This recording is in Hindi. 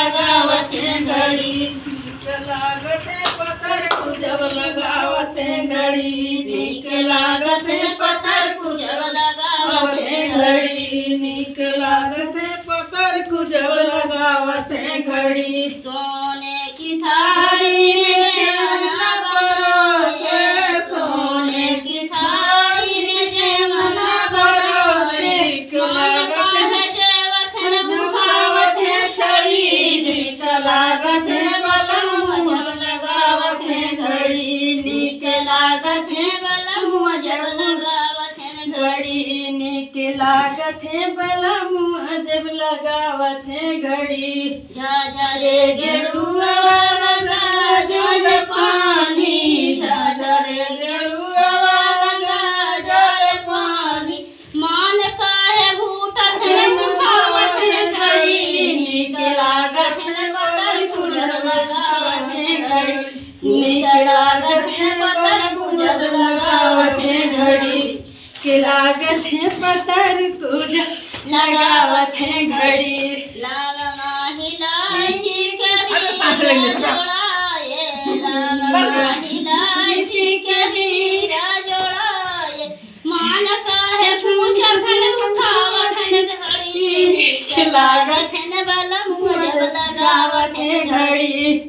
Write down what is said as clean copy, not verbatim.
लगावत है घड़ी नीक लागत है पतर को जब लगावत है घड़ी नीक लागत है पतर को जब लगावत है घड़ी नीक लागत है पतर को जब लगावत है घड़ी सोने की थाली में जयमना परोसे सोने की थाली में जयमना परोसे लागत है जयवथन भुखावत है छड़ी नीक लागत है बलम जब लगावत है घड़ी नीक लागत है बलम जब लगावत है घड़ी नीक लागत है बलम जब लगावत है घड़ी झाझरे गेड़ुआ गंगा जल पानी झाझरे गेड़ुआ गंगा जल पानी मान काहे घूटत है मुखावत है छड़ी नीक लागत है पतर को जब लगावत है घड़ी नीक लागत है पतर को जब लगावत है घड़ी के लागत है पतर को जब लगावत है घड़ी लाल माही लाइची के वीरा जोड़ाए लाल माही लाइची के वीरा जोड़ाए मान काहे पूछत है उठावत है घड़ी नीक लागत है बलम जब लगावत है घड़ी